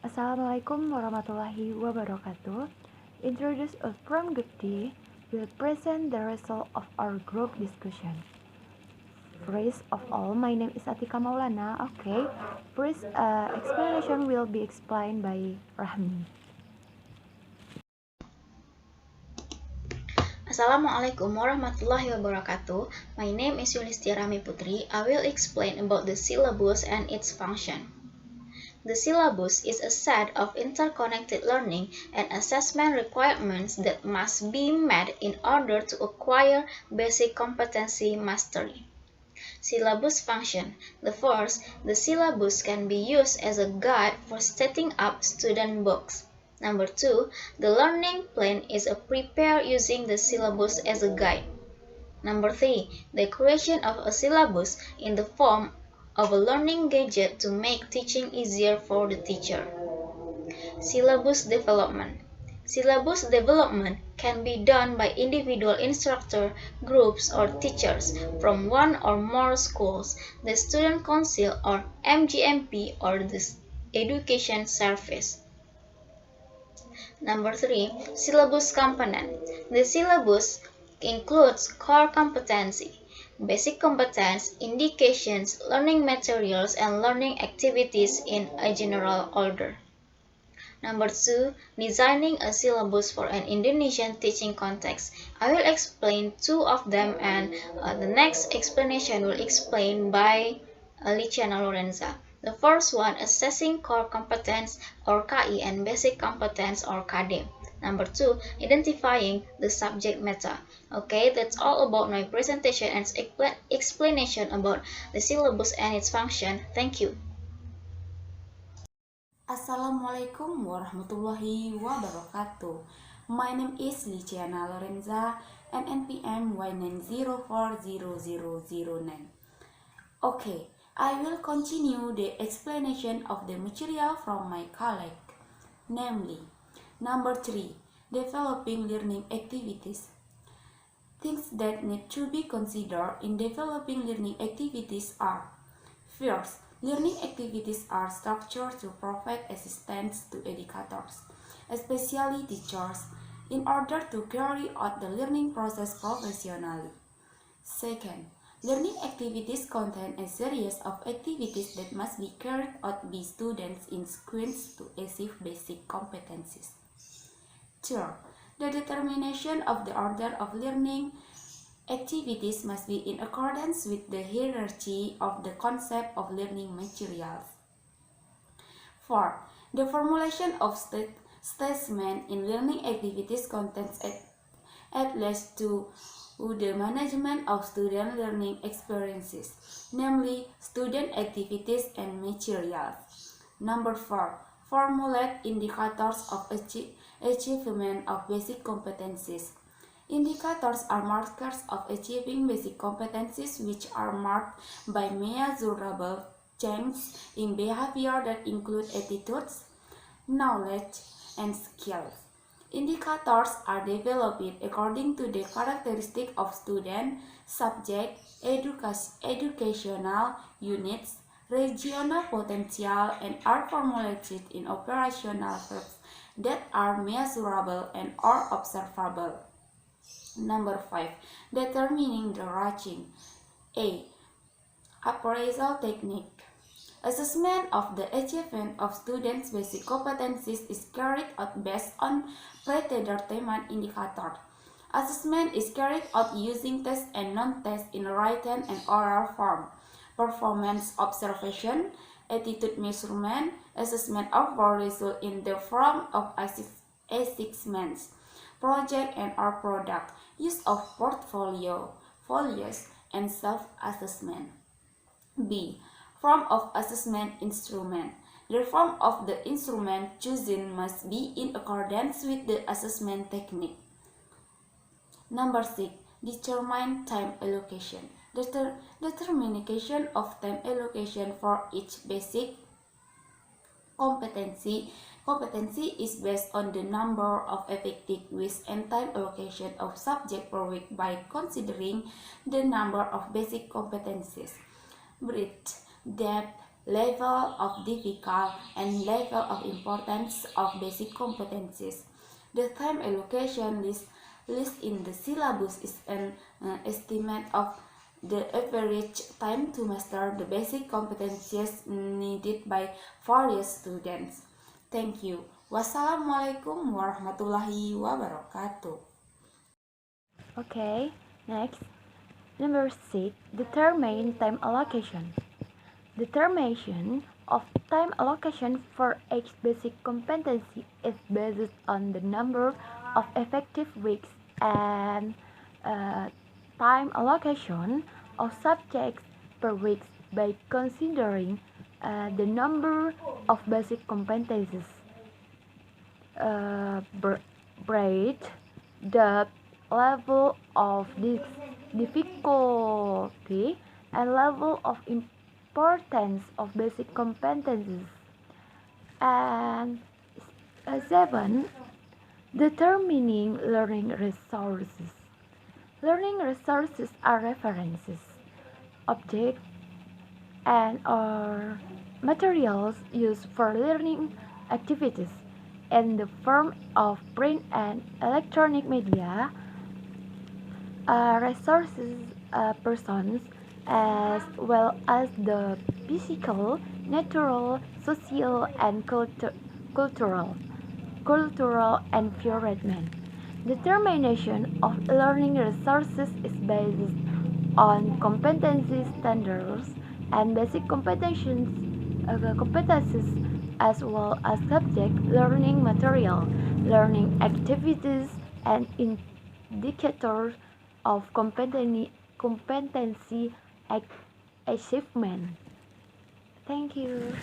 Assalamualaikum warahmatullahi wabarakatuh. Introduce us from Gupti will present the result of our group discussion. First of all, my name is Atika Maulana. Okay. First, explanation will be explained by Rahmi. Assalamualaikum warahmatullahi wabarakatuh. My name is Yulistia Rami Putri. I will explain about the syllabus and its function. The syllabus is a set of interconnected learning and assessment requirements that must be met in order to acquire basic competency mastery. Syllabus function. The first, the syllabus can be used as a guide for setting up student books. Number 2, the learning plan is prepared using the syllabus as a guide. Number 3, the creation of a syllabus in the form of a learning gadget to make teaching easier for the teacher. Syllabus development. Syllabus development can be done by individual instructor, groups, or teachers from one or more schools, the Student Council or MGMP, or the Education Service. Number 3, syllabus component. The syllabus includes core competency, basic competence, indications, learning materials, and learning activities in a general order. Number 2, designing a syllabus for an Indonesian teaching context. I will explain two of them, and the next explanation will explain by Lichana Lorenza. The first one, assessing core competence or KI and basic competence or KD. Number 2, identifying the subject matter. Okay, that's all about my presentation and explanation about the syllabus and its function. Thank you. Assalamualaikum warahmatullahi wabarakatuh. My name is Lichana Lorenza and NPM Y90400009. Okay, I will continue the explanation of the material from my colleague, namely, number 3, developing learning activities. Things that need to be considered in developing learning activities are: first, learning activities are structured to provide assistance to educators, especially teachers, in order to carry out the learning process professionally. Second, learning activities contain a series of activities that must be carried out by students in schools to achieve basic competencies. Third, the determination of the order of learning activities must be in accordance with the hierarchy of the concept of learning materials. Fourth, the formulation of statement in learning activities contains at least to the management of student learning experiences, namely student activities and materials. Number 4, formulate indicators of achievement of basic competencies. Indicators are markers of achieving basic competencies which are marked by measurable changes in behavior that include attitudes, knowledge, and skills. Indicators are developed according to the characteristics of student, subject, educational units, regional potential, and are formulated in operational verbs that are measurable and are observable. Number 5, determining the ranking. A. Appraisal technique. Assessment of the achievement of students' basic competencies is carried out based on predetermined indicators. Assessment is carried out using test and non-test in written and oral form. Performance observation, attitude measurement, assessment of result in the form of assessments, project and or product, use of folios, and self-assessment. B. Form of assessment instrument. The form of the instrument chosen must be in accordance with the assessment technique. Number 6. Determine time allocation. Determination of time allocation for each basic competency is based on the number of effective weeks and time allocation of subject per week by considering the number of basic competencies, breadth, depth, level of difficult, and level of importance of basic competencies. The time allocation list in the syllabus is an estimate of the average time to master the basic competencies needed by various students. Thank you. Wassalamualaikum warahmatullahi wabarakatuh. Okay, next. Number 6. Determine time allocation. Determination of time allocation for each basic competency is based on the number of effective weeks and time allocation of subjects per week by considering the number of basic competencies, breadth, depth, level of difficulty, and level of importance of basic competencies. And 7. Determining learning resources. Learning resources are references, objects, and or materials used for learning activities in the form of print and electronic media. Resources persons as well as the physical, natural, social, and cultural environment. Determination of learning resources is based on competency standards and basic competencies as well as subject learning material, learning activities, and indicators of competency achievement. Thank you.